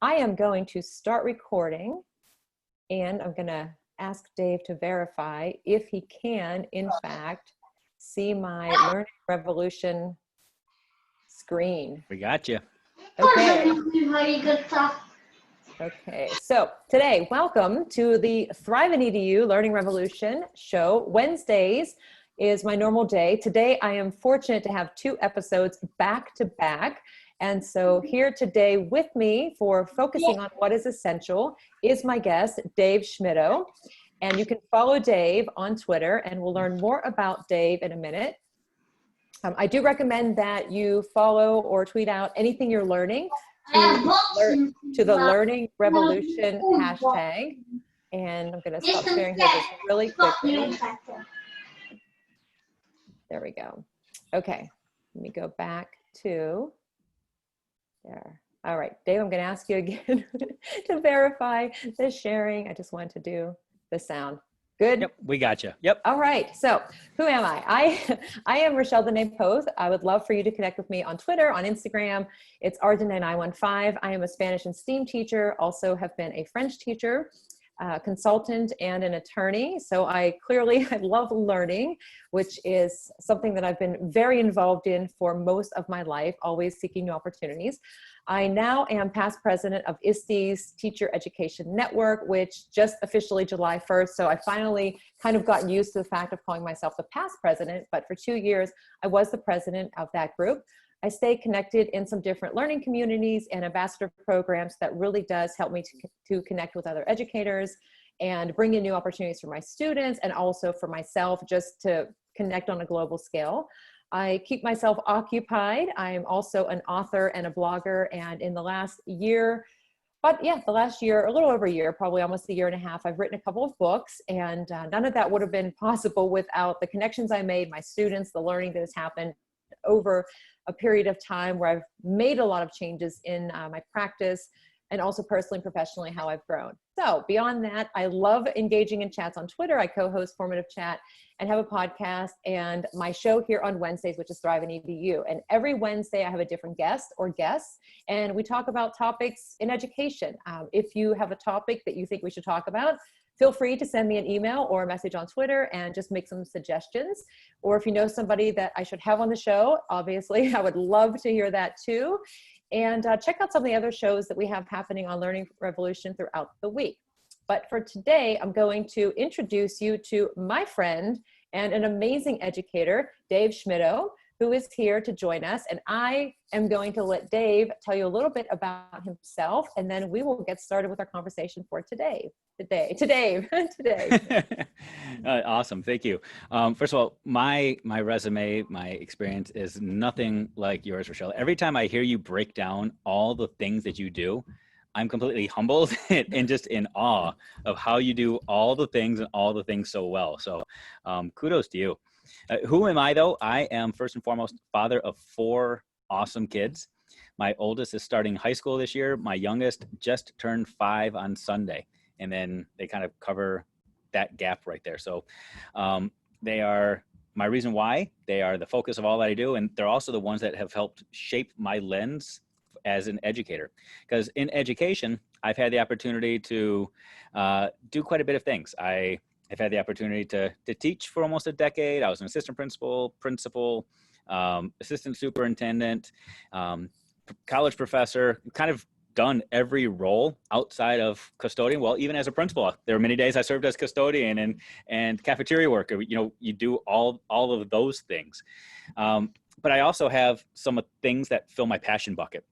I am going to start recording, and I'm going to ask Dave to verify if he can, in fact, see my Learning Revolution screen. We got you. Okay. Okay, so today, welcome to the Thrive in EDU Learning Revolution show. Wednesdays is my normal day. Today, I am fortunate to have 2 episodes back to back. And so here today with me for focusing on what is essential is my guest, Dave Schmittou. And you can follow Dave on Twitter, and we'll learn more about Dave in a minute. I do recommend that you follow or tweet out anything you're learning to the Learning Revolution hashtag. And I'm going to stop sharing here just really quickly. There we go. Okay, let me go back to there. All right, Dave, I'm going to ask you again to verify the sharing. I just wanted to do the sound. Good? Yep, we got you. Yep. All right, so who am I? I am Rachelle Dene Poth. I would love for you to connect with me on Twitter, on Instagram. It's rdene915. I am a Spanish and STEAM teacher, also have been a French teacher, consultant, and an attorney. So I love learning, which is something that I've been very involved in for most of my life, always seeking new opportunities. I now am past president of ISTE's Teacher Education Network, which just officially July 1st. So I finally kind of got used to the fact of calling myself the past president, but for 2 years, I was the president of that group. I stay connected in some different learning communities and ambassador programs that really does help me to connect with other educators and bring in new opportunities for my students and also for myself just to connect on a global scale. I keep myself occupied. I'm also an author and a blogger, and in the last year, a little over a year, probably almost a year and a half, I've written a couple of books, and none of that would have been possible without the connections I made, my students, the learning that has happened over a period of time where I've made a lot of changes in my practice and also personally and professionally how I've grown. So beyond that, I love engaging in chats on Twitter. I co-host Formative Chat and have a podcast and my show here on Wednesdays, which is Thrive in EDU. And every Wednesday I have a different guest or guests, and we talk about topics in education. If you have a topic that you think we should talk about, feel free to send me an email or a message on Twitter and just make some suggestions. Or if you know somebody that I should have on the show, obviously, I would love to hear that too. And check out some of the other shows that we have happening on Learning Revolution throughout the week. But for today, I'm going to introduce you to my friend and an amazing educator, Dave Schmittou, who is here to join us. And I am going to let Dave tell you a little bit about himself, and then we will get started with our conversation for today. Today. Awesome. Thank you. First of all, my resume, my experience is nothing like yours, Rachelle. Every time I hear you break down all the things that you do, I'm completely humbled and just in awe of how you do all the things and all the things so well. So kudos to you. Who am I, though? I am first and foremost father of 4 awesome kids. My oldest is starting high school this year. My youngest just turned 5 on Sunday. And then they kind of cover that gap right there. So they are my reason why. They are the focus of all that I do. And they're also the ones that have helped shape my lens as an educator. Because in education, I've had the opportunity to do quite a bit of things. I've had the opportunity to teach for almost a decade. I was an assistant principal, assistant superintendent, college professor, kind of done every role outside of custodian. Well, even as a principal, there were many days I served as custodian and cafeteria worker. You do all of those things. But I also have some things that fill my passion bucket,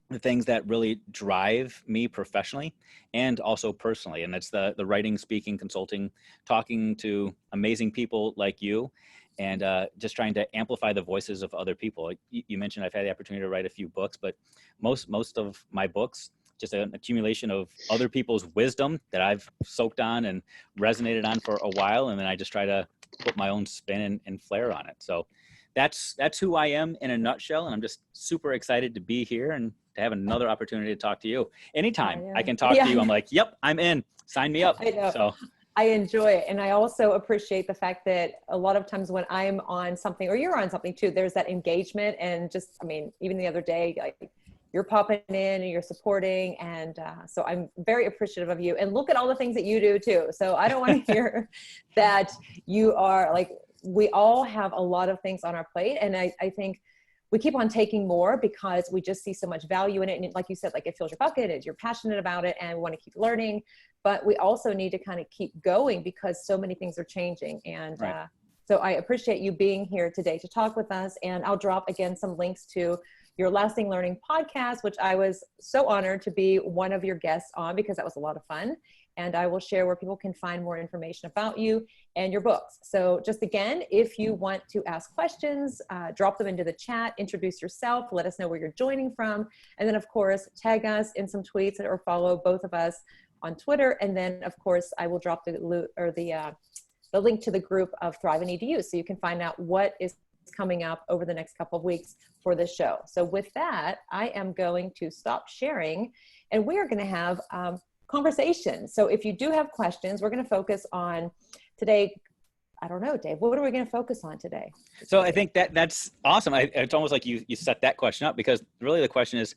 the things that really drive me professionally and also personally. And that's the writing, speaking, consulting, talking to amazing people like you, and just trying to amplify the voices of other people. You mentioned I've had the opportunity to write a few books, but most of my books, just an accumulation of other people's wisdom that I've soaked on and resonated on for a while. And then I just try to put my own spin and flair on it. So that's who I am in a nutshell. And I'm just super excited to be here and to have another opportunity to talk to you. Anytime I can talk to you, I'm like, yep, I'm in. Sign me up. I know. So I enjoy it. And I also appreciate the fact that a lot of times when I'm on something, or you're on something too, there's that engagement. And just, I mean, even the other day, like, you're popping in and you're supporting. And so I'm very appreciative of you. And look at all the things that you do too. So I don't want to hear that you are like, we all have a lot of things on our plate. And I think we keep on taking more because we just see so much value in it. And like you said, like it fills your bucket, you're passionate about it and we want to keep learning, but we also need to kind of keep going because so many things are changing. And right. So I appreciate you being here today to talk with us. And I'll drop again some links to your Lasting Learning podcast, which I was so honored to be one of your guests on because that was a lot of fun. And I will share where people can find more information about you and your books. So just again, if you want to ask questions, drop them into the chat, introduce yourself, let us know where you're joining from. And then of course, tag us in some tweets or follow both of us on Twitter. And then of course, I will drop the link to the group of Thrive in EDU so you can find out what is coming up over the next couple of weeks for this show. So with that, I am going to stop sharing and we are going to have conversation. So if you do have questions, we're going to focus on today. I don't know, Dave, what are we going to focus on today? So I think that's awesome. It's almost like you set that question up because really the question is,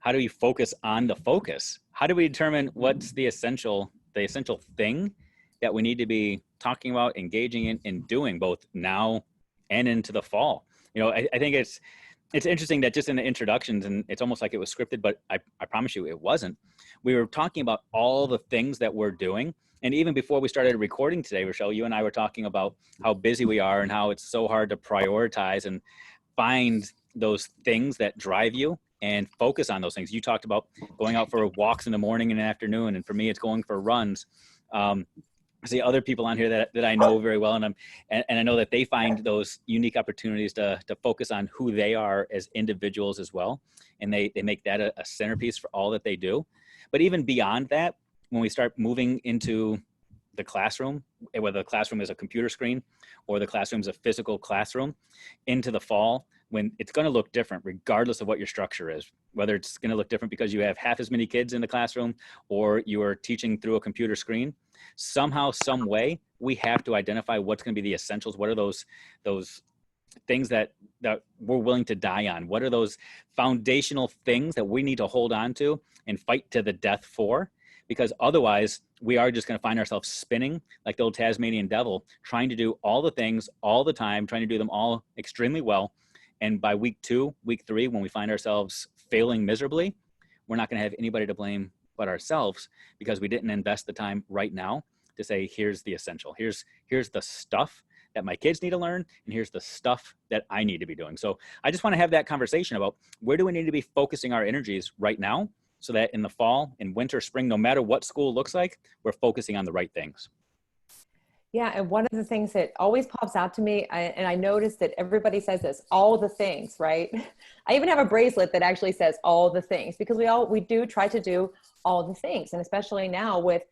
how do you focus on the focus? How do we determine what's the essential thing that we need to be talking about, engaging in, and doing both now and into the fall? You know, I think it's interesting that just in the introductions, and it's almost like it was scripted, but I promise you it wasn't. We were talking about all the things that we're doing. And even before we started recording today, Rachelle, you and I were talking about how busy we are and how it's so hard to prioritize and find those things that drive you and focus on those things. You talked about going out for walks in the morning and afternoon. And for me, it's going for runs. I see other people on here that I know very well, and I know that they find those unique opportunities to focus on who they are as individuals as well, and they make that a centerpiece for all that they do. But even beyond that, when we start moving into the classroom, whether the classroom is a computer screen or the classroom is a physical classroom, into the fall, when it's going to look different regardless of what your structure is, whether it's going to look different because you have half as many kids in the classroom or you are teaching through a computer screen, somehow, some way, we have to identify what's going to be the essentials. What are those things that we're willing to die on? What are those foundational things that we need to hold on to and fight to the death for? Because otherwise, we are just going to find ourselves spinning like the old Tasmanian devil, trying to do all the things all the time, trying to do them all extremely well. And by week 2, week 3, when we find ourselves failing miserably, we're not going to have anybody to blame but ourselves because we didn't invest the time right now to say, here's the essential. Here's the stuff that my kids need to learn, and here's the stuff that I need to be doing. So I just want to have that conversation about where do we need to be focusing our energies right now so that in the fall, in winter, spring, no matter what school looks like, we're focusing on the right things. Yeah, and one of the things that always pops out to me, and I noticed that everybody says this, all the things, right? I even have a bracelet that actually says all the things because we do try to do all the things. And especially now with,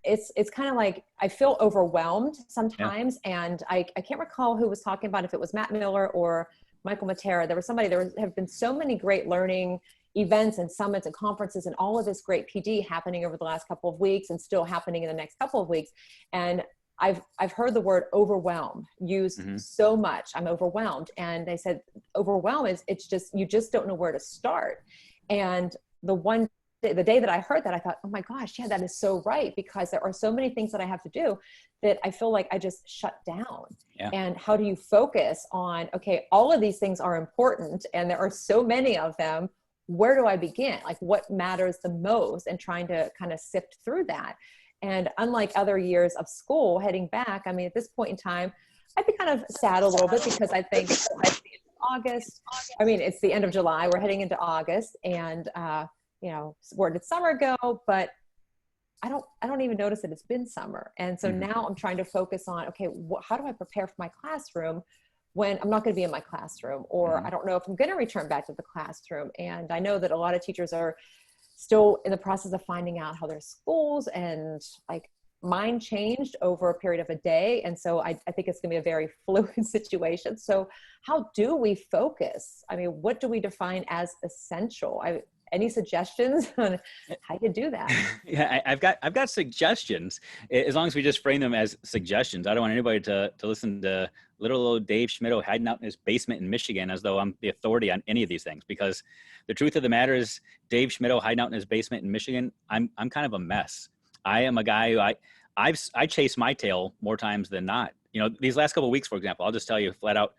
it's kind of like, I feel overwhelmed sometimes. Yeah. And I can't recall who was talking about if it was Matt Miller or Michael Matera. There have been so many great learning events and summits and conferences and all of this great PD happening over the last couple of weeks and still happening in the next couple of weeks. And I've heard the word overwhelmed used so much. I'm overwhelmed. And they said overwhelm is, it's just, you just don't know where to start. And the day that I heard that, I thought, oh my gosh, yeah, that is so right. Because there are so many things that I have to do that I feel like I just shut down. Yeah. And how do you focus on, okay, all of these things are important and there are so many of them. Where do I begin? Like what matters the most, and trying to kind of sift through that. And unlike other years of school heading back, I mean, at this point in time, I'd be kind of sad a little bit because I think it's the end of August. I mean, it's the end of July. We're heading into August, and where did summer go? But I don't even notice that it's been summer. And so now I'm trying to focus on, okay, how do I prepare for my classroom when I'm not going to be in my classroom, or I don't know if I'm going to return back to the classroom. And I know that a lot of teachers are still in the process of finding out how their schools and like mine changed over a period of a day. And so I think it's going to be a very fluid situation. So how do we focus? I mean, what do we define as essential? Any suggestions on how to do that? Yeah, I've got suggestions, as long as we just frame them as suggestions. I don't want anybody to listen to little old Dave Schmittou hiding out in his basement in Michigan as though I'm the authority on any of these things, because the truth of the matter is Dave Schmittou hiding out in his basement in Michigan, I'm kind of a mess. I am a guy who I chase my tail more times than not. You know, these last couple of weeks, for example, I'll just tell you flat out,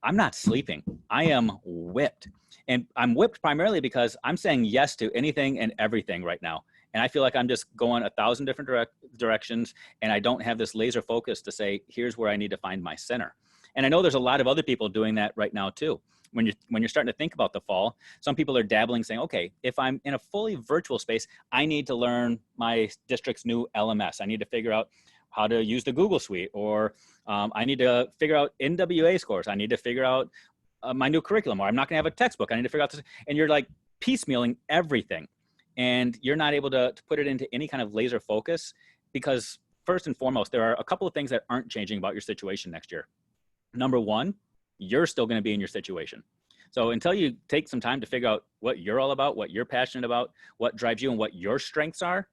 I'm not sleeping. I am whipped. And I'm whipped primarily because I'm saying yes to anything and everything right now. And I feel like I'm just going 1,000 different directions, and I don't have this laser focus to say, here's where I need to find my center. And I know there's a lot of other people doing that right now too. When you're starting to think about the fall, some people are dabbling saying, okay, if I'm in a fully virtual space, I need to learn my district's new LMS. I need to figure out how to use the Google Suite, or I need to figure out NWA scores. I need to figure out my new curriculum, or I'm not going to have a textbook. I need to figure out this. And you're like piecemealing everything. And you're not able to put it into any kind of laser focus, because first and foremost, there are a couple of things that aren't changing about your situation next year. Number one, you're still going to be in your situation. So until you take some time to figure out what you're all about, what you're passionate about, what drives you, and what your strengths are,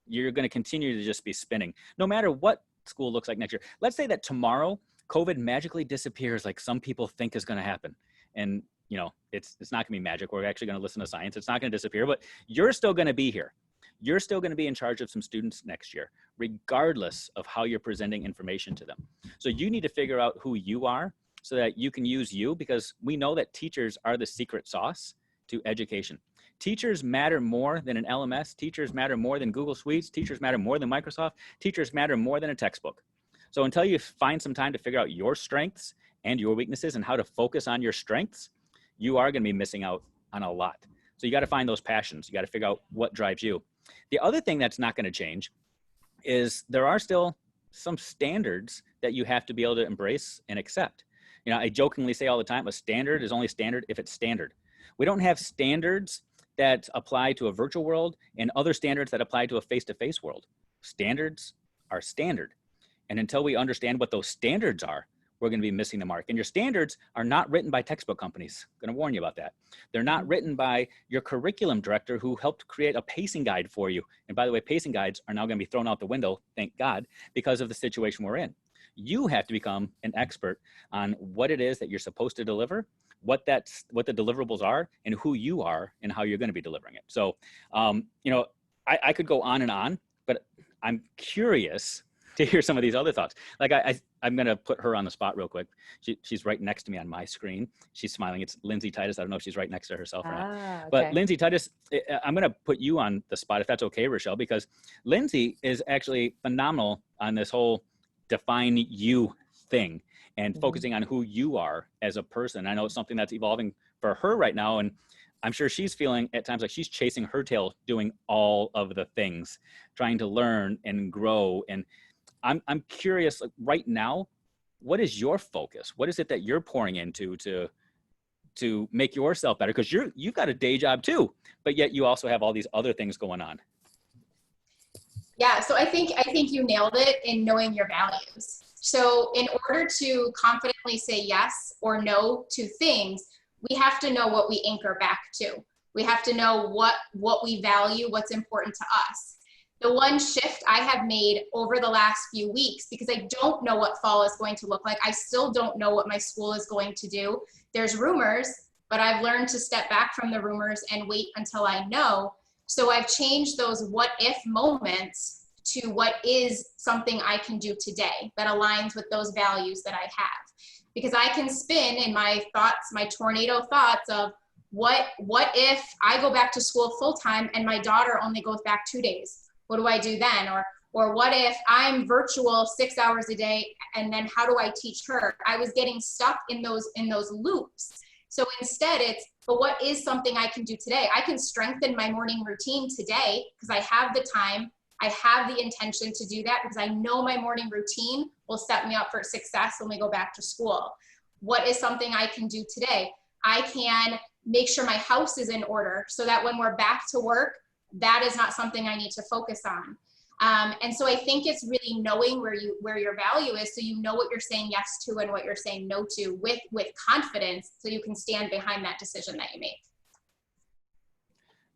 you're going to continue to just be spinning, no matter what school looks like next year. Let's say that tomorrow COVID magically disappears like some people think is going to happen. And, you know, it's not going to be magic. We're actually going to listen to science. It's not going to disappear, but you're still going to be here. You're still going to be in charge of some students next year, regardless of how you're presenting information to them. So you need to figure out who you are so that you can use you, because we know that teachers are the secret sauce to education. Teachers matter more than an LMS. Teachers matter more than Google Suites. Teachers matter more than Microsoft. Teachers matter more than a textbook. So until you find some time to figure out your strengths and your weaknesses and how to focus on your strengths, you are going to be missing out on a lot. So you got to find those passions. You got to figure out what drives you. The other thing that's not going to change is there are still some standards that you have to be able to embrace and accept. You know, I jokingly say all the time, a standard is only standard if it's standard. We don't have standards that apply to a virtual world and other standards that apply to a face-to-face world. Standards are standard. And until we understand what those standards are, we're going to be missing the mark. And your standards are not written by textbook companies. I'm going to warn you about that. They're not written by your curriculum director who helped create a pacing guide for you. And by the way, pacing guides are now going to be thrown out the window, thank God, because of the situation we're in. You have to become an expert on what it is that you're supposed to deliver, what the deliverables are, and who you are and how you're going to be delivering it. So, you know, I could go on, but I'm curious to hear some of these other thoughts. Like I'm going to put her on the spot real quick. She's right next to me on my screen. She's smiling. It's Lindsay Titus. I don't know if she's right next to herself or not. Okay. But Lindsay Titus, I'm going to put you on the spot if that's okay, Rachelle, because Lindsay is actually phenomenal on this whole define you thing and focusing on who you are as a person. I know it's something that's evolving for her right now. And I'm sure she's feeling at times like she's chasing her tail, doing all of the things, trying to learn and grow. And I'm curious, like, right now, what is your focus? What is it that you're pouring into to make yourself better? Because you've got a day job too, but yet you also have all these other things going on. Yeah, so I think you nailed it in knowing your values. So in order to confidently say yes or no to things, we have to know what we anchor back to. We have to know what we value, what's important to us. The one shift I have made over the last few weeks, because I don't know what fall is going to look like. I still don't know what my school is going to do. There's rumors, but I've learned to step back from the rumors and wait until I know. So I've changed those what if moments to what is something I can do today that aligns with those values that I have. Because I can spin in my thoughts, my tornado thoughts of what if I go back to school full time and my daughter only goes back 2 days? What do I do then? Or what if I'm virtual 6 hours a day and then how do I teach her? I was getting stuck in those loops. So instead but what is something I can do today? I can strengthen my morning routine today because I have the time, I have the intention to do that because I know my morning routine will set me up for success when we go back to school. What is something I can do today? I can make sure my house is in order so that when we're back to work, that is not something I need to focus on. And so I think it's really knowing where your value is, so you know what you're saying yes to and what you're saying no to with confidence, so you can stand behind that decision that you make.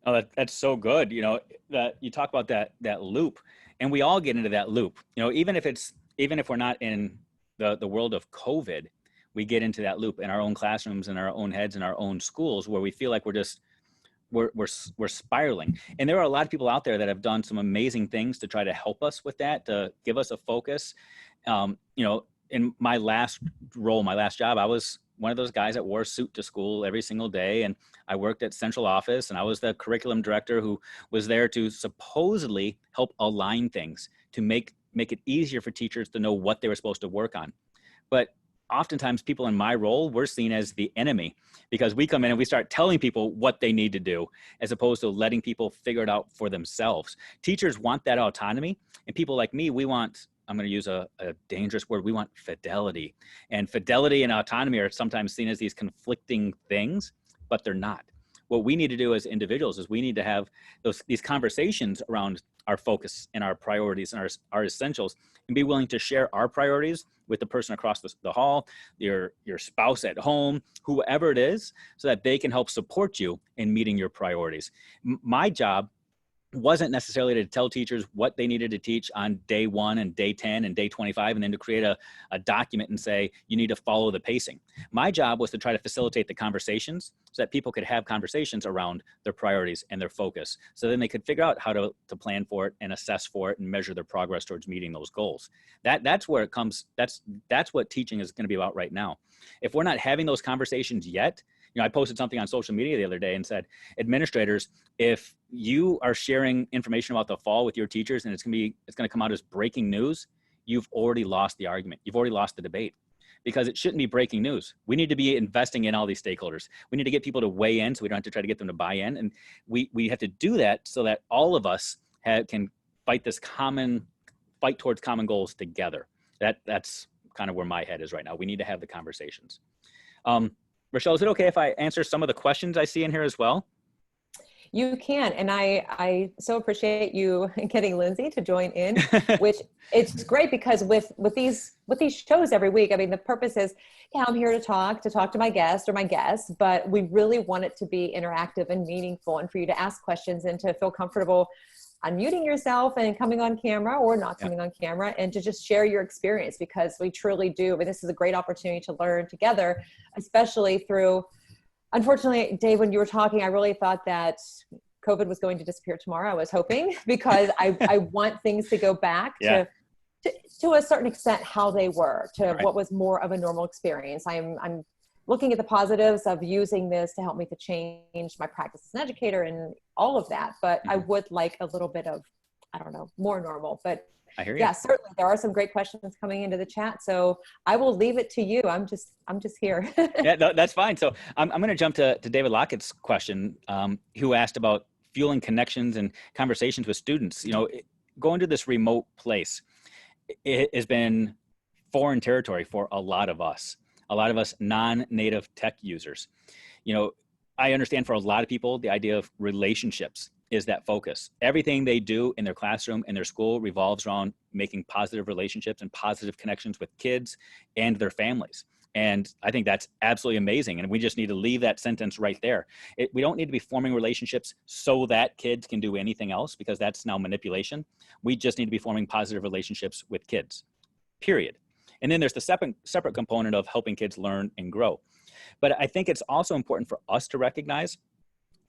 Oh, that's so good. You know, that you talk about that loop, and we all get into that loop. You know, even if we're not in the world of COVID, we get into that loop in our own classrooms, in our own heads, in our own schools, where we feel like we're spiraling. And there are a lot of people out there that have done some amazing things to try to help us with that, to give us a focus. You know, in my last role, my last job, I was one of those guys that wore a suit to school every single day. And I worked at central office, and I was the curriculum director who was there to supposedly help align things, to make it easier for teachers to know what they were supposed to work on. But oftentimes people in my role, we're seen as the enemy, because we come in and we start telling people what they need to do, as opposed to letting people figure it out for themselves. Teachers want that autonomy, and people like me, we want, I'm going to use a dangerous word, we want fidelity. And fidelity and autonomy are sometimes seen as these conflicting things, but they're not. What we need to do as individuals is we need to have these conversations around our focus and our priorities and our essentials, and be willing to share our priorities with the person across the hall, your spouse at home, whoever it is, so that they can help support you in meeting your priorities. My job wasn't necessarily to tell teachers what they needed to teach on day 1 and day 10 and day 25, and then to create a document and say, you need to follow the pacing. My job was to try to facilitate the conversations so that people could have conversations around their priorities and their focus. So then they could figure out how to plan for it and assess for it and measure their progress towards meeting those goals. That's where it comes. That's what teaching is going to be about right now. If we're not having those conversations yet, you know, I posted something on social media the other day and said, administrators, if you are sharing information about the fall with your teachers and it's going to come out as breaking news, you've already lost the argument. You've already lost the debate, because it shouldn't be breaking news. We need to be investing in all these stakeholders. We need to get people to weigh in, so we don't have to try to get them to buy in. And we have to do that so that all of us can fight towards common goals together. That's kind of where my head is right now. We need to have the conversations. Rachelle, is it okay if I answer some of the questions I see in here as well? You can, and I so appreciate you getting Lindsay to join in, which it's great, because with these shows every week, I mean, the purpose is, yeah, I'm here to talk to my guest or my guests, but we really want it to be interactive and meaningful, and for you to ask questions and to feel comfortable unmuting yourself and coming on camera or not coming on camera, and to just share your experience, because we truly do. I mean, this is a great opportunity to learn together, especially through, unfortunately, Dave, when you were talking, I really thought that COVID was going to disappear tomorrow. I was hoping, because I want things to go back to a certain extent how they were, to what was more of a normal experience. I'm looking at the positives of using this to help me to change my practice as an educator and all of that. But I would like a little bit of, I don't know, more normal. But I hear you. Yeah, certainly there are some great questions coming into the chat. So I will leave it to you. I'm just here. Yeah, no, that's fine. So I'm going to jump to David Lockett's question, who asked about fueling connections and conversations with students. You know, going to this remote place, it has been foreign territory for a lot of us non-native tech users. You know, I understand for a lot of people, the idea of relationships is that focus. Everything they do in their classroom, in their school, revolves around making positive relationships and positive connections with kids and their families. And I think that's absolutely amazing. And we just need to leave that sentence right there. We don't need to be forming relationships so that kids can do anything else, because that's now manipulation. We just need to be forming positive relationships with kids, period. And then there's the separate component of helping kids learn and grow. But I think it's also important for us to recognize,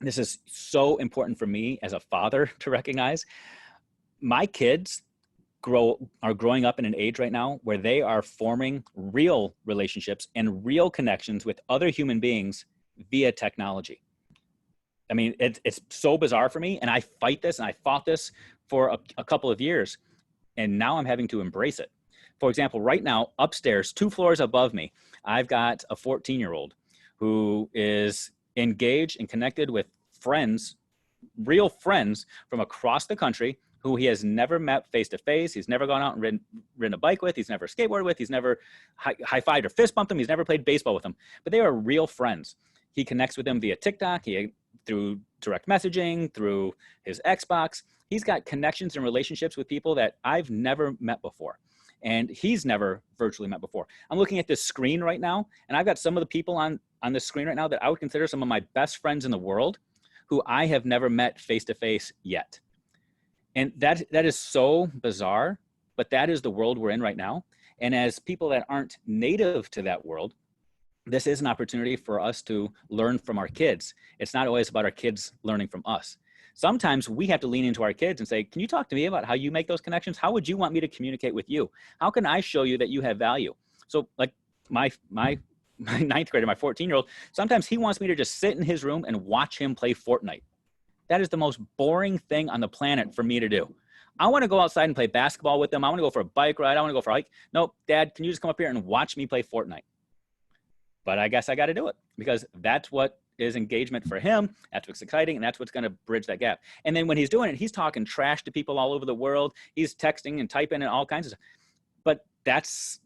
this is so important for me as a father to recognize, my kids are growing up in an age right now where they are forming real relationships and real connections with other human beings via technology. I mean, it's so bizarre for me, and I fight this, and I fought this for a couple of years, and now I'm having to embrace it. For example, right now, upstairs, 2 floors above me, I've got a 14-year-old who is engaged and connected with friends, real friends from across the country, who he has never met face-to-face. He's never gone out and ridden a bike with. He's never skateboarded with. He's never high-fived or fist-bumped them. He's never played baseball with them. But they are real friends. He connects with them via TikTok, through direct messaging, through his Xbox. He's got connections and relationships with people that I've never met before, and he's never virtually met before. I'm looking at this screen right now, and I've got some of the people on this screen right now that I would consider some of my best friends in the world, who I have never met face-to-face yet. And that is so bizarre, but that is the world we're in right now. And as people that aren't native to that world, this is an opportunity for us to learn from our kids. It's not always about our kids learning from us. Sometimes we have to lean into our kids and say, can you talk to me about how you make those connections? How would you want me to communicate with you? How can I show you that you have value? So like my ninth grader, my 14-year-old, sometimes he wants me to just sit in his room and watch him play Fortnite. That is the most boring thing on the planet for me to do. I want to go outside and play basketball with them. I want to go for a bike ride. I want to go for a hike. Nope, Dad, can you just come up here and watch me play Fortnite? But I guess I got to do it because that's what is engagement for him. That's what's exciting. And that's what's going to bridge that gap. And then when he's doing it, he's talking trash to people all over the world. He's texting and typing and all kinds of stuff. But that's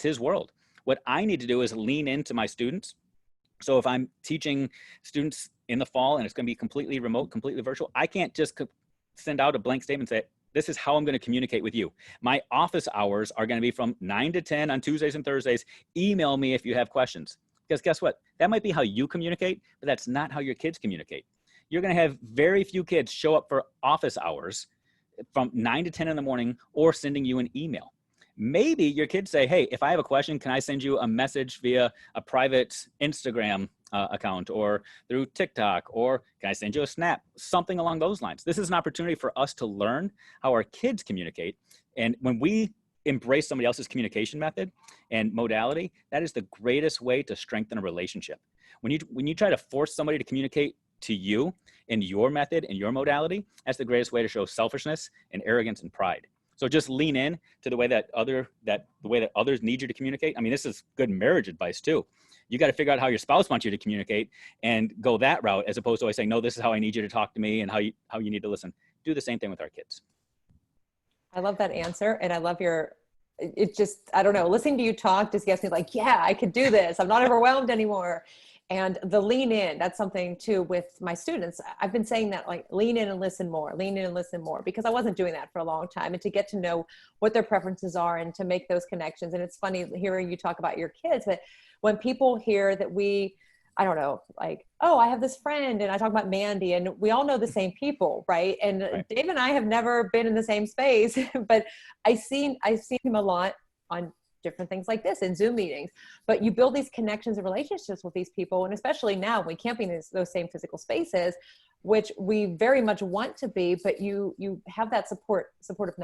his world. What I need to do is lean into my students. So if I'm teaching students in the fall and it's going to be completely remote, completely virtual, I can't just send out a blank statement and say, this is how I'm going to communicate with you. My office hours are going to be from 9 to 10 on Tuesdays and Thursdays. Email me if you have questions. Because guess what? That might be how you communicate, but that's not how your kids communicate. You're going to have very few kids show up for office hours from 9 to 10 in the morning or sending you an email. Maybe your kids say, hey, if I have a question, can I send you a message via a private Instagram account or through TikTok, or can I send you a snap? Something along those lines. This is an opportunity for us to learn how our kids communicate. And when we embrace somebody else's communication method and modality, that is the greatest way to strengthen a relationship. When you try to force somebody to communicate to you in your method and your modality, that's the greatest way to show selfishness and arrogance and pride. So just lean in to the way that others need you to communicate. I mean, this is good marriage advice too. You got to figure out how your spouse wants you to communicate and go that route, as opposed to always saying, no, this is how I need you to talk to me and how you need to listen. Do the same thing with our kids. I love that answer. And I love it just, I don't know, listening to you talk just gets me like, yeah, I could do this. I'm not overwhelmed anymore. And the lean in, that's something too with my students. I've been saying that, like, lean in and listen more, because I wasn't doing that for a long time, and to get to know what their preferences are and to make those connections. And it's funny hearing you talk about your kids, but when people hear that I don't know, like, oh, I have this friend, and I talk about Mandy, and we all know the same people, right? And right. Dave and I have never been in the same space, but I've seen him a lot on different things like this in Zoom meetings. But you build these connections and relationships with these people, and especially now we can't be in those same physical spaces, which we very much want to be, but you have that supportive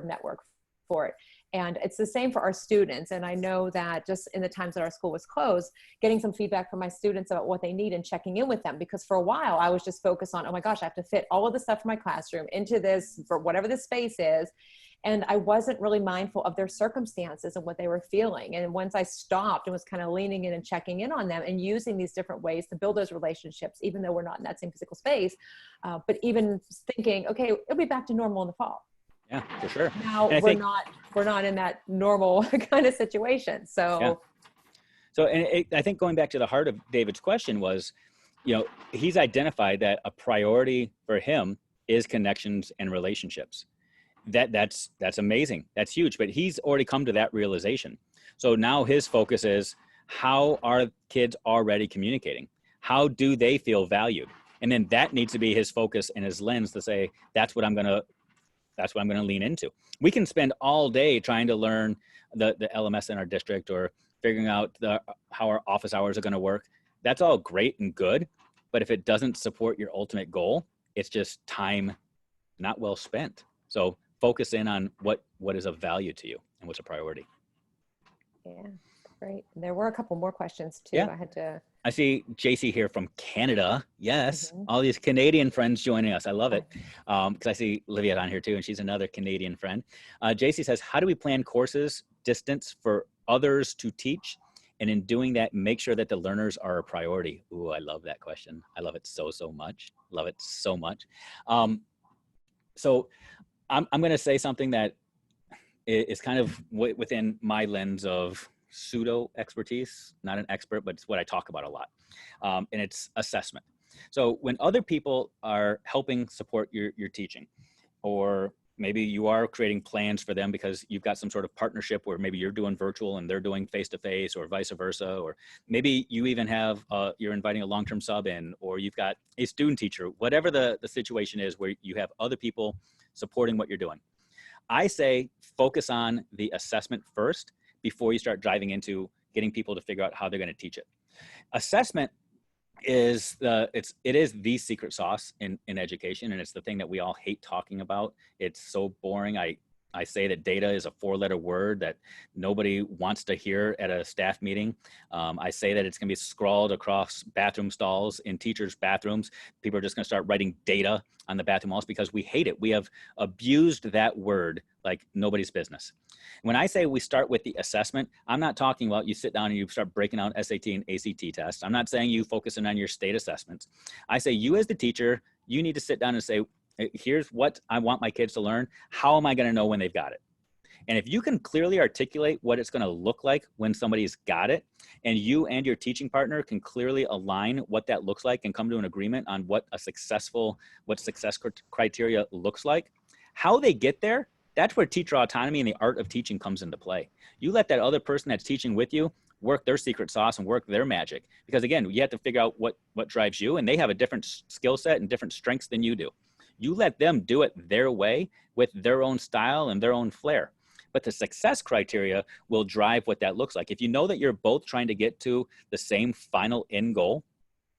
network for it. And it's the same for our students. And I know that just in the times that our school was closed, getting some feedback from my students about what they need and checking in with them, because for a while I was just focused on, oh my gosh, I have to fit all of the stuff from my classroom into this, for whatever this space is. And I wasn't really mindful of their circumstances and what they were feeling. And once I stopped and was kind of leaning in and checking in on them and using these different ways to build those relationships, even though we're not in that same physical space, but even thinking, okay, it'll be back to normal in the fall. Yeah, for sure. Now we're not in that normal kind of situation. So, yeah. So, and I think going back to the heart of David's question was, he's identified that a priority for him is connections and relationships. That's amazing. That's huge. But he's already come to that realization. So now his focus is, how are kids already communicating? How do they feel valued? And then that needs to be his focus and his lens to say, that's what I'm going to lean into. We can spend all day trying to learn the LMS in our district or figuring out how our office hours are going to work. That's all great and good. But if it doesn't support your ultimate goal, it's just time not well spent. So focus in on what is of value to you and what's a priority. Yeah, great. There were a couple more questions too. Yeah. I see JC here from Canada. Yes. Mm-hmm. All these Canadian friends joining us. I love it. Because I see Livia on here too, and she's another Canadian friend. JC says, how do we plan courses distance for others to teach? And in doing that, make sure that the learners are a priority. Ooh, I love that question. I love it so much. Love it so much. So I'm going to say something that is kind of within my lens of pseudo expertise, not an expert, but it's what I talk about a lot. And it's assessment. So when other people are helping support your teaching, or maybe you are creating plans for them because you've got some sort of partnership where maybe you're doing virtual and they're doing face-to-face, or vice versa. Or maybe you even have, you're inviting a long-term sub in, or you've got a student teacher, whatever the situation is where you have other people supporting what you're doing. I say focus on the assessment first before you start diving into getting people to figure out how they're going to teach it. Assessment is it is the secret sauce in education, and it's the thing that we all hate talking about. It's so boring. I say that data is a 4-letter word that nobody wants to hear at a staff meeting. I say that it's going to be scrawled across bathroom stalls in teachers' bathrooms. People are just going to start writing data on the bathroom walls because we hate it. We have abused that word like nobody's business. When I say we start with the assessment, I'm not talking about you sit down and you start breaking out SAT and ACT tests. I'm not saying you focusing on your state assessments. I say you as the teacher, you need to sit down and say, here's what I want my kids to learn. How am I going to know when they've got it? And if you can clearly articulate what it's going to look like when somebody's got it, and you and your teaching partner can clearly align what that looks like and come to an agreement on what success criteria looks like, how they get there, that's where teacher autonomy and the art of teaching comes into play. You let that other person that's teaching with you work their secret sauce and work their magic. Because again, you have to figure out what drives you, and they have a different skill set and different strengths than you do. You let them do it their way with their own style and their own flair. But the success criteria will drive what that looks like. If you know that you're both trying to get to the same final end goal,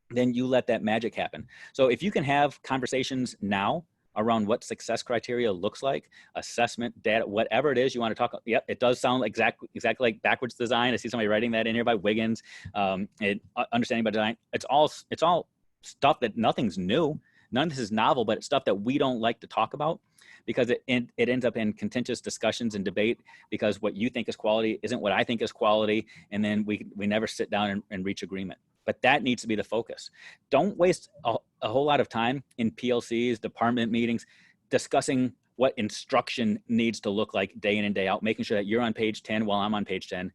then you let that magic happen. So if you can have conversations now around what success criteria looks like, assessment, data, whatever it is you want to talk about. Yep, it does sound exactly like backwards design. I see somebody writing that in here by Wiggins. Understanding about design. It's all stuff that nothing's new. None of this is novel, but it's stuff that we don't like to talk about because it ends up in contentious discussions and debate because what you think is quality isn't what I think is quality. And then we never sit down and reach agreement. But that needs to be the focus. Don't waste a whole lot of time in PLCs, department meetings, discussing what instruction needs to look like day in and day out, making sure that you're on page 10 while I'm on page 10.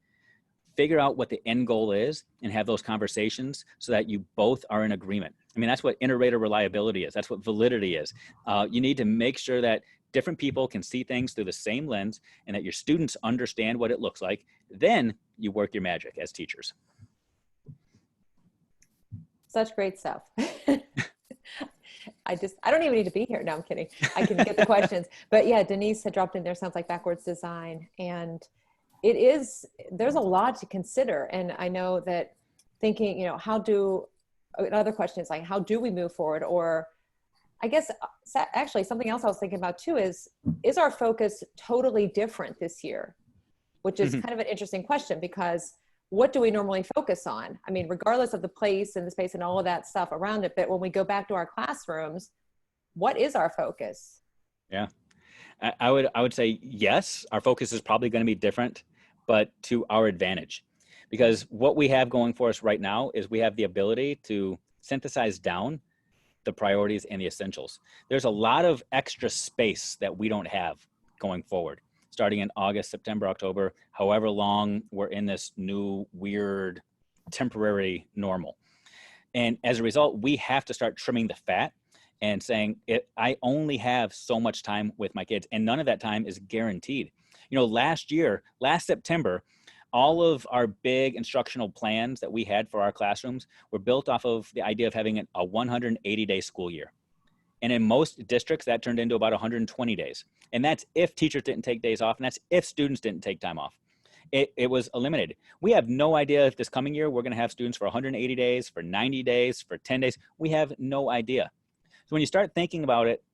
Figure out what the end goal is and have those conversations so that you both are in agreement. I mean, that's what inter-rater reliability is. That's what validity is. You need to make sure that different people can see things through the same lens and that your students understand what it looks like. Then you work your magic as teachers. Such great stuff. I don't even need to be here. No, I'm kidding. I can get the questions. But yeah, Denise had dropped in there, sounds like backwards design. And there's a lot to consider. And I know that thinking, another question is like, how do we move forward? Or I guess actually something else I was thinking about too is our focus totally different this year? Which is kind of an interesting question because what do we normally focus on? I mean, regardless of the place and the space and all of that stuff around it, but when we go back to our classrooms, what is our focus? Yeah, I would say yes, our focus is probably going to be different, but to our advantage. Because what we have going for us right now is we have the ability to synthesize down the priorities and the essentials. There's a lot of extra space that we don't have going forward. Starting in August, September, October, however long we're in this new, weird, temporary normal. And as a result, we have to start trimming the fat and saying, I only have so much time with my kids, and none of that time is guaranteed. Last September, all of our big instructional plans that we had for our classrooms were built off of the idea of having a 180-day school year. And in most districts, that turned into about 120 days. And that's if teachers didn't take days off, and that's if students didn't take time off. It was eliminated. We have no idea if this coming year we're going to have students for 180 days, for 90 days, for 10 days. We have no idea. So when you start thinking about it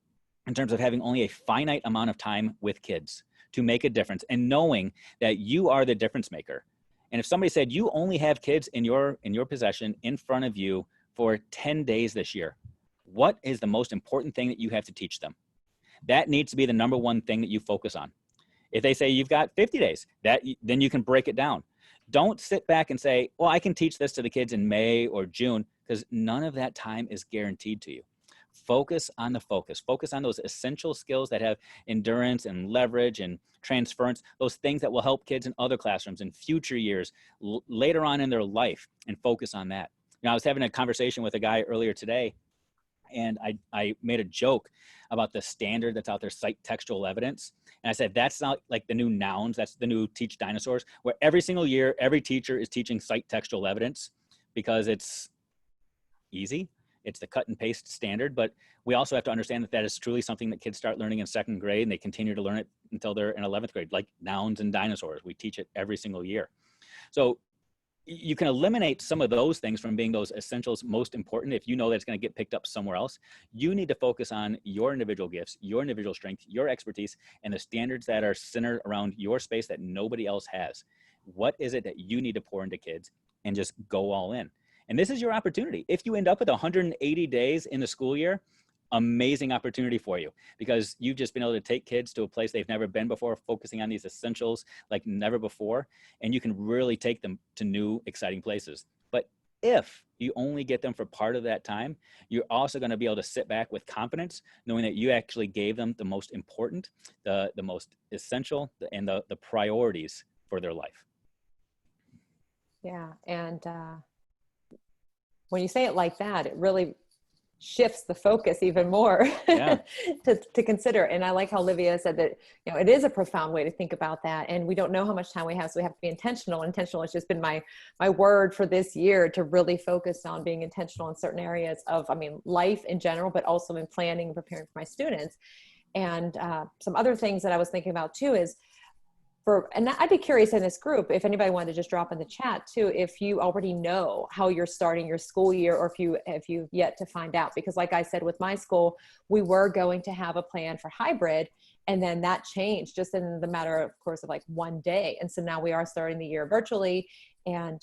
in terms of having only a finite amount of time with kids to make a difference and knowing that you are the difference maker. And if somebody said you only have kids in your possession in front of you for 10 days this year, what is the most important thing that you have to teach them? That needs to be the number one thing that you focus on. If they say you've got 50 days, then you can break it down. Don't sit back and say, well, I can teach this to the kids in May or June, because none of that time is guaranteed to you. Focus on the focus. Focus on those essential skills that have endurance and leverage and transference, those things that will help kids in other classrooms in future years, later on in their life, and focus on that. I was having a conversation with a guy earlier today, and I made a joke. about the standard that's out there, cite textual evidence. And I said, that's not like the new nouns, that's the new teach dinosaurs, where every single year, every teacher is teaching cite textual evidence because it's easy. It's the cut and paste standard, but we also have to understand that that is truly something that kids start learning in 2nd grade, and they continue to learn it until they're in 11th grade, like nouns and dinosaurs. We teach it every single year. So you can eliminate some of those things from being those essentials most important. If you know that it's going to get picked up somewhere else, you need to focus on your individual gifts, your individual strength, your expertise, and the standards that are centered around your space that nobody else has. What is it that you need to pour into kids, and just go all in? And this is your opportunity. If you end up with 180 days in the school year, amazing opportunity for you, because you've just been able to take kids to a place they've never been before, focusing on these essentials like never before, and you can really take them to new, exciting places. But if you only get them for part of that time, you're also going to be able to sit back with confidence, knowing that you actually gave them the most important, the most essential, and the priorities for their life. Yeah, and when you say it like that, it really shifts the focus even more Yeah. to consider. And I like how Olivia said that, you know, it is a profound way to think about that. And we don't know how much time we have, so we have to be intentional. Intentional has just been my word for this year, to really focus on being intentional in certain areas of, I mean, life in general, but also in planning and preparing for my students. And some other things that I was thinking about too is, and I'd be curious in this group, if anybody wanted to just drop in the chat too, if you already know how you're starting your school year, or if you've yet to find out. Because like I said, with my school, we were going to have a plan for hybrid, and then that changed just in the matter of course of like one day. And so now we are starting the year virtually, and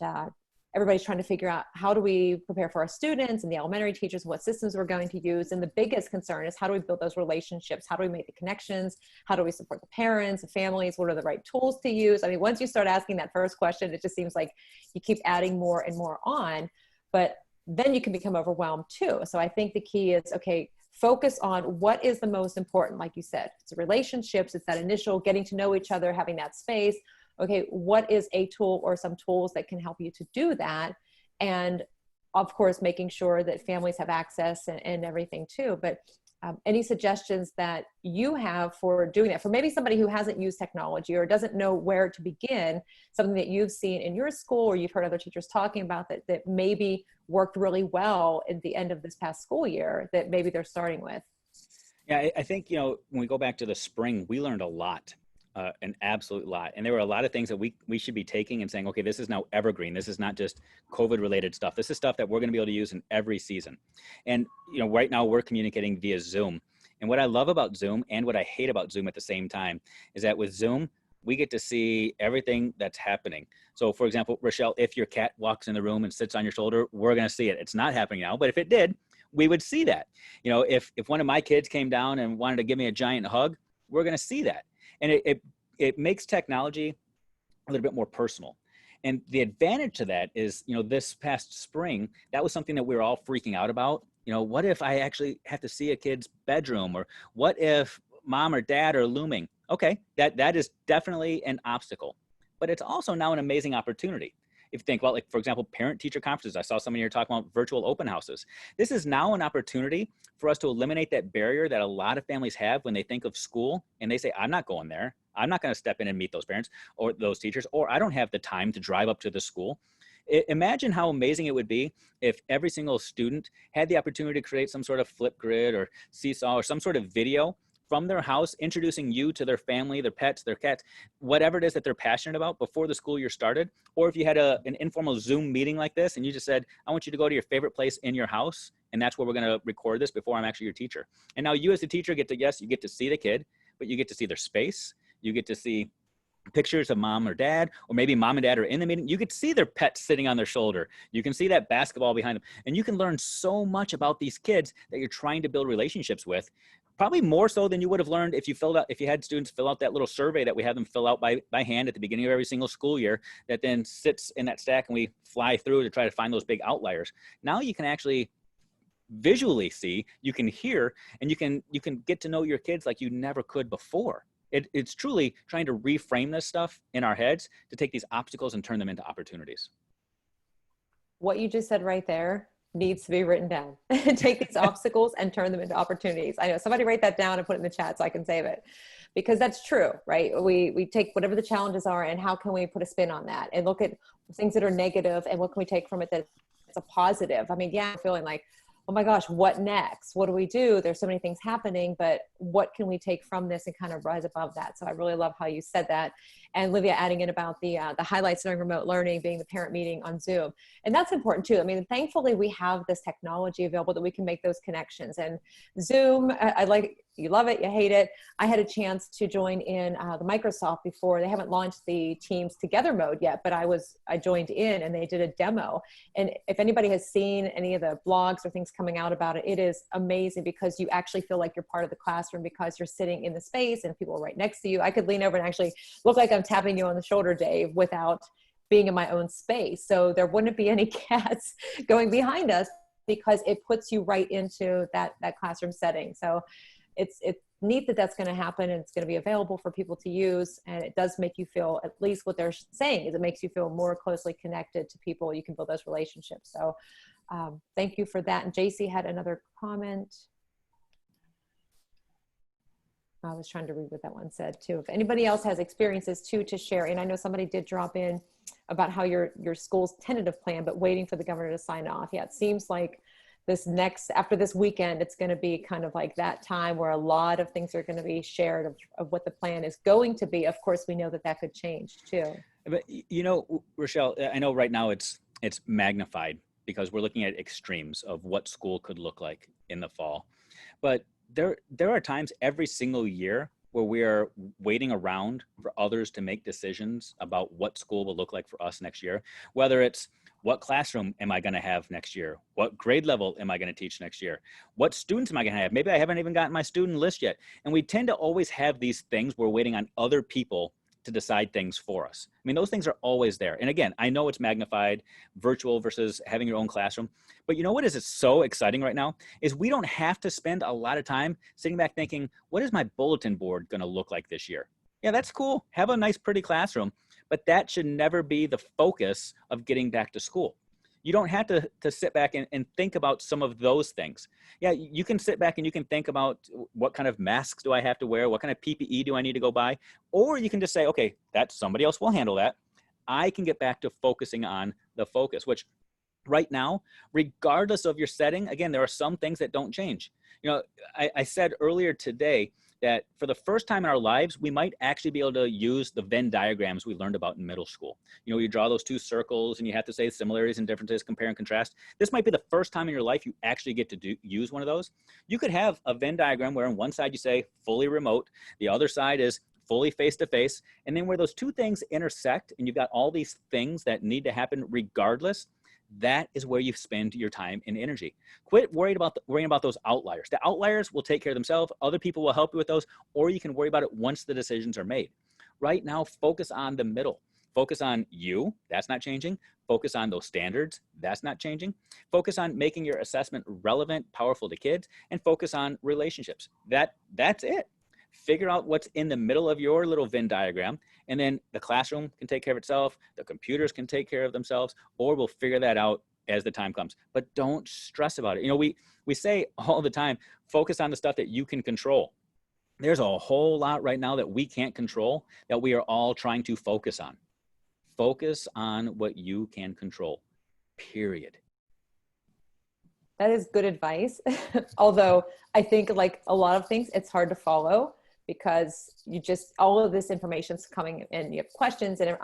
everybody's trying to figure out, how do we prepare for our students and the elementary teachers, what systems we're going to use. And the biggest concern is, how do we build those relationships? How do we make the connections? How do we support the parents, the families? What are the right tools to use? I mean, once you start asking that first question, it just seems like you keep adding more and more on, but then you can become overwhelmed too. So I think the key is, okay, focus on what is the most important. Like you said, it's the relationships, it's that initial getting to know each other, having that space. Okay, what is a tool or some tools that can help you to do that? And of course, making sure that families have access and everything too. But any suggestions that you have for doing that, for maybe somebody who hasn't used technology or doesn't know where to begin, something that you've seen in your school or you've heard other teachers talking about that maybe worked really well at the end of this past school year that maybe they're starting with? Yeah, I think, you know, when we go back to the spring, we learned a lot. An absolute lot. And there were a lot of things that we should be taking and saying, okay, this is now evergreen. This is not just COVID related stuff. This is stuff that we're going to be able to use in every season. And, you know, right now we're communicating via Zoom. And what I love about Zoom and what I hate about Zoom at the same time is that with Zoom, we get to see everything that's happening. So for example, Rachelle, if your cat walks in the room and sits on your shoulder, we're going to see it. It's not happening now, but if it did, we would see that. You know, if one of my kids came down and wanted to give me a giant hug, we're going to see that. And it makes technology a little bit more personal. And the advantage to that is, you know, this past spring, that was something that we were all freaking out about. You know, what if I actually have to see a kid's bedroom? Or what if mom or dad are looming? Okay, that is definitely an obstacle. But it's also now an amazing opportunity. If you think about, like, for example, parent-teacher conferences, I saw some of you talking about virtual open houses. This is now an opportunity for us to eliminate that barrier that a lot of families have when they think of school and they say, I'm not going there. I'm not going to step in and meet those parents or those teachers, or I don't have the time to drive up to the school. Imagine how amazing it would be if every single student had the opportunity to create some sort of flip grid or seesaw or some sort of video from their house, introducing you to their family, their pets, their cats, whatever it is that they're passionate about before the school year started. Or if you had an informal Zoom meeting like this and you just said, I want you to go to your favorite place in your house, and that's where we're going to record this before I'm actually your teacher. And now you as the teacher get to, yes, you get to see the kid, but you get to see their space. You get to see pictures of mom or dad, or maybe mom and dad are in the meeting. You could see their pet sitting on their shoulder. You can see that basketball behind them. And you can learn so much about these kids that you're trying to build relationships with. Probably more so than you would have learned if you had students fill out that little survey that we have them fill out by hand at the beginning of every single school year, that then sits in that stack and we fly through to try to find those big outliers. Now you can actually visually see, you can hear, and you can get to know your kids like you never could before. It's truly trying to reframe this stuff in our heads to take these obstacles and turn them into opportunities. What you just said right there needs to be written down. Take these obstacles and turn them into opportunities. I know, somebody write that down and put it in the chat so I can save it, because that's true, right? We take whatever the challenges are and how can we put a spin on that and look at things that are negative and what can we take from it that's a positive. I mean, yeah, I'm feeling like, oh my gosh, what next? What do we do? There's so many things happening, but what can we take from this and kind of rise above that? So I really love how you said that. And Livia adding in about the highlights during remote learning being the parent meeting on Zoom. And that's important too. I mean, thankfully we have this technology available that we can make those connections. And Zoom, I like, you love it, you hate it. I had a chance to join in the Microsoft before. They haven't launched the Teams Together mode yet, but I joined in and they did a demo. And if anybody has seen any of the blogs or things coming out about it, it is amazing because you actually feel like you're part of the classroom because you're sitting in the space and people are right next to you. I could lean over and actually look like I'm tapping you on the shoulder, Dave, without being in my own space. So there wouldn't be any cats going behind us because it puts you right into that classroom setting. So it's neat that that's going to happen and it's going to be available for people to use. And it does make you feel, at least what they're saying is it makes you feel more closely connected to people. You can build those relationships. So thank you for that. And JC had another comment. I was trying to read what that one said too. If anybody else has experiences too to share, and I know somebody did drop in about how your school's tentative plan, but waiting for the governor to sign off. Yeah, it seems like after this weekend, it's going to be kind of like that time where a lot of things are going to be shared of what the plan is going to be. Of course, we know that could change too. But you know, Rachelle, I know right now it's magnified because we're looking at extremes of what school could look like in the fall. But there are times every single year where we are waiting around for others to make decisions about what school will look like for us next year, whether it's what classroom am I going to have next year? What grade level am I going to teach next year? What students am I going to have? Maybe I haven't even gotten my student list yet. And we tend to always have these things we're waiting on other people to decide things for us. I mean, those things are always there. And again, I know it's magnified, virtual versus having your own classroom. But you know what is so exciting right now is we don't have to spend a lot of time sitting back thinking, what is my bulletin board going to look like this year? Yeah, that's cool. Have a nice, pretty classroom. But that should never be the focus of getting back to school. You don't have to sit back and think about some of those things. Yeah, you can sit back and you can think about what kind of masks do I have to wear? What kind of PPE do I need to go buy? Or you can just say, okay, somebody else will handle that. I can get back to focusing on the focus, which right now, regardless of your setting, again, there are some things that don't change. You know, I said earlier today that for the first time in our lives, we might actually be able to use the Venn diagrams we learned about in middle school. You know, you draw those two circles and you have to say similarities and differences, compare and contrast. This might be the first time in your life you actually get to use one of those. You could have a Venn diagram where on one side you say fully remote, the other side is fully face-to-face, and then where those two things intersect and you've got all these things that need to happen regardless, that is where you spend your time and energy. Quit worrying about those outliers. The outliers will take care of themselves. Other people will help you with those, or you can worry about it once the decisions are made. Right now, focus on the middle. Focus on you. That's not changing. Focus on those standards. That's not changing. Focus on making your assessment relevant, powerful to kids, and focus on relationships. That's it. Figure out what's in the middle of your little Venn diagram, and then the classroom can take care of itself, the computers can take care of themselves, or we'll figure that out as the time comes. But don't stress about it. You know, we say all the time, focus on the stuff that you can control. There's a whole lot right now that we can't control that we are all trying to focus on. Focus on what you can control, period. That is good advice. Although I think like a lot of things, it's hard to follow because all of this information's coming and you have questions. And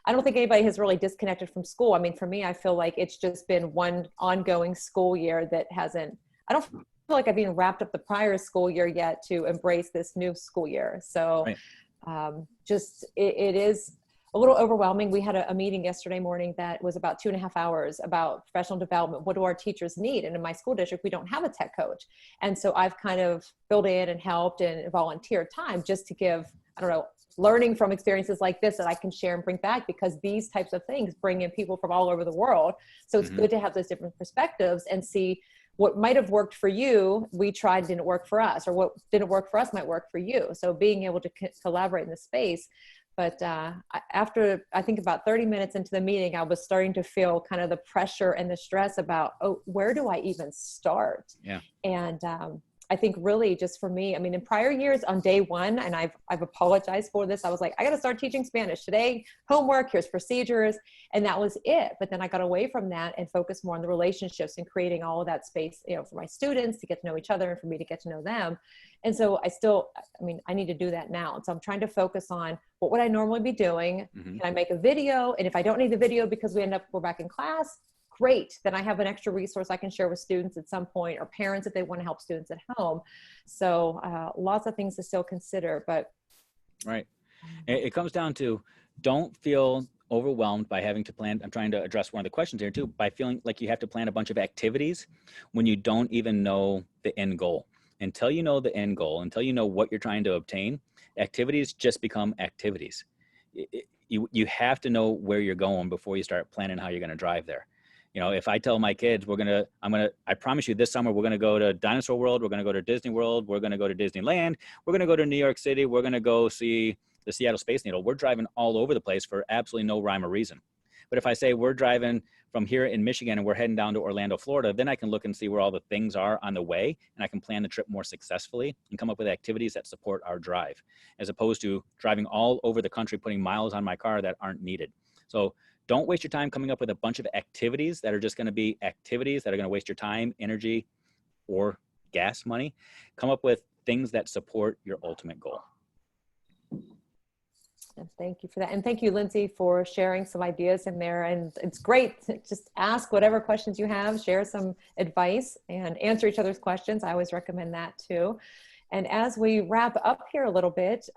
I don't think anybody has really disconnected from school. I mean, for me, I feel like it's just been one ongoing school year that I don't feel like I've even wrapped up the prior school year yet to embrace this new school year. So right. It is a little overwhelming. We had a meeting yesterday morning that was about 2.5 hours about professional development. What do our teachers need? And in my school district, we don't have a tech coach. And so I've kind of filled in and helped and volunteered time just to give, learning from experiences like this that I can share and bring back, because these types of things bring in people from all over the world. So it's good to have those different perspectives and see what might have worked for you, we tried, didn't work for us, or what didn't work for us might work for you. So being able to collaborate in the space. But after, I think about 30 minutes into the meeting, I was starting to feel kind of the pressure and the stress about, oh, where do I even start? Yeah. And I think really just for me, I mean, in prior years on day one, and I've apologized for this, I was like, I got to start teaching Spanish today, homework, here's procedures. And that was it. But then I got away from that and focused more on the relationships and creating all of that space, you know, for my students to get to know each other and for me to get to know them. And so I need to do that now. And so I'm trying to focus on what would I normally be doing? Mm-hmm. Can I make a video? And if I don't need the video because we're back in class, great. Then I have an extra resource I can share with students at some point, or parents if they want to help students at home. So lots of things to still consider, but. Right. It comes down to, don't feel overwhelmed by having to plan. I'm trying to address one of the questions here too, by feeling like you have to plan a bunch of activities when you don't even know the end goal. Until you know the end goal, until you know what you're trying to obtain, activities just become activities. You have to know where you're going before you start planning how you're going to drive there. You know, if I tell my kids, I promise you this summer, we're going to go to Dinosaur World. We're going to go to Disney World. We're going to go to Disneyland. We're going to go to New York City. We're going to go see the Seattle Space Needle. We're driving all over the place for absolutely no rhyme or reason. But if I say we're driving from here in Michigan and we're heading down to Orlando, Florida, then I can look and see where all the things are on the way, and I can plan the trip more successfully and come up with activities that support our drive, as opposed to driving all over the country, putting miles on my car that aren't needed. So don't waste your time coming up with a bunch of activities that are just going to be activities that are going to waste your time, energy, or gas money. Come up with things that support your ultimate goal. And thank you for that. And thank you, Lindsay, for sharing some ideas in there. And it's great to just ask whatever questions you have, share some advice, and answer each other's questions. I always recommend that too. And as we wrap up here a little bit,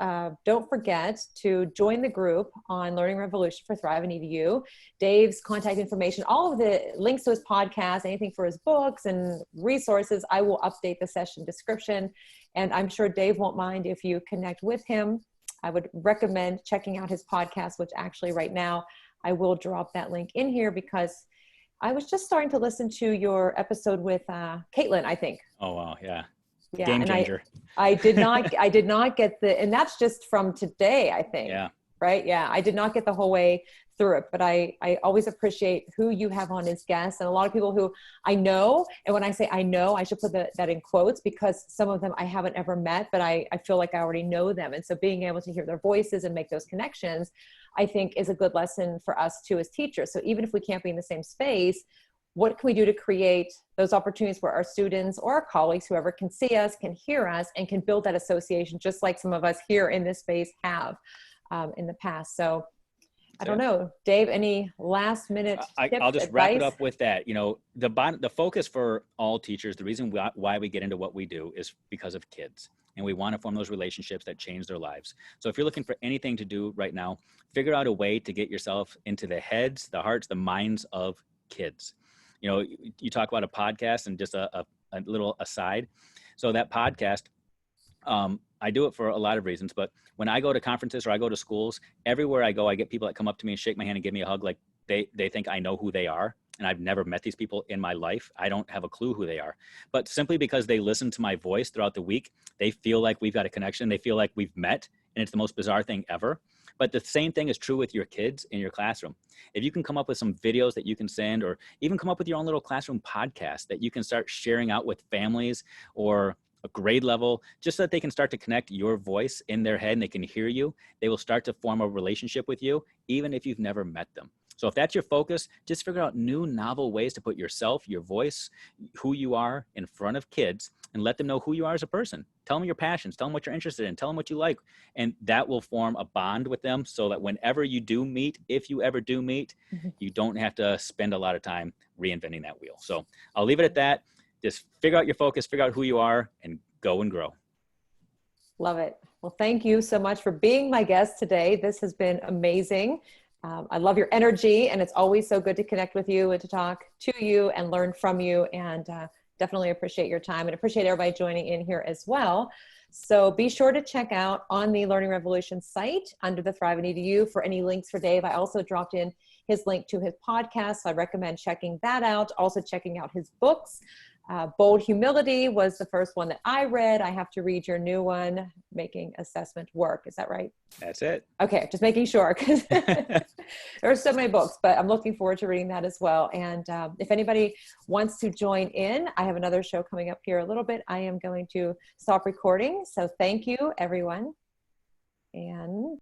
don't forget to join the group on Learning Revolution for Thrive and EDU. Dave's contact information, all of the links to his podcast, anything for his books and resources, I will update the session description. And I'm sure Dave won't mind if you connect with him. I would recommend checking out his podcast, which actually right now I will drop that link in here because I was just starting to listen to your episode with Caitlin, I think. Oh, wow. Yeah. Yeah, Game and changer. I did not get and that's just from today, I think. Yeah. Right. Yeah. I did not get the whole way through it, but I always appreciate who you have on as guests, and a lot of people who I know. And when I say I know, I should put that in quotes, because some of them I haven't ever met, but I feel like I already know them. And so being able to hear their voices and make those connections, I think is a good lesson for us too as teachers. So even if we can't be in the same space, what can we do to create those opportunities where our students or our colleagues, whoever, can see us, can hear us, and can build that association, just like some of us here in this space have in the past. So I don't know, Dave, any last minute tips, I'll just advice? wrap it up with that. You know, the focus for all teachers, the reason why we get into what we do is because of kids. And we want to form those relationships that change their lives. So if you're looking for anything to do right now, figure out a way to get yourself into the heads, the hearts, the minds of kids. You know, you talk about a podcast, and just a little aside. So that podcast, I do it for a lot of reasons, but when I go to conferences or I go to schools, everywhere I go, I get people that come up to me and shake my hand and give me a hug. Like they think I know who they are. And I've never met these people in my life. I don't have a clue who they are, but simply because they listen to my voice throughout the week, they feel like we've got a connection. They feel like we've met, and it's the most bizarre thing ever. But the same thing is true with your kids in your classroom. If you can come up with some videos that you can send, or even come up with your own little classroom podcast that you can start sharing out with families or a grade level, just so that they can start to connect your voice in their head and they can hear you, they will start to form a relationship with you, even if you've never met them. So if that's your focus, just figure out new, novel ways to put yourself, your voice, who you are in front of kids, and let them know who you are as a person. Tell them your passions, tell them what you're interested in, tell them what you like. And that will form a bond with them, so that whenever you do meet, if you ever do meet, you don't have to spend a lot of time reinventing that wheel. So I'll leave it at that. Just figure out your focus, figure out who you are, and go and grow. Love it. Well, thank you so much for being my guest today. This has been amazing. I love your energy, and it's always so good to connect with you and to talk to you and learn from you, and definitely appreciate your time and appreciate everybody joining in here as well. So be sure to check out on the Learning Revolution site under the Thrive and EDU for any links for Dave. I also dropped in his link to his podcast. So I recommend checking that out. Also checking out his books. Bold Humility was the first one that I read. I have to read your new one, Making Assessment Work. Is that right? That's it. Okay, just making sure, because there are so many books, but I'm looking forward to reading that as well. And if anybody wants to join in, I have another show coming up here a little bit. I am going to stop recording. So thank you, everyone. And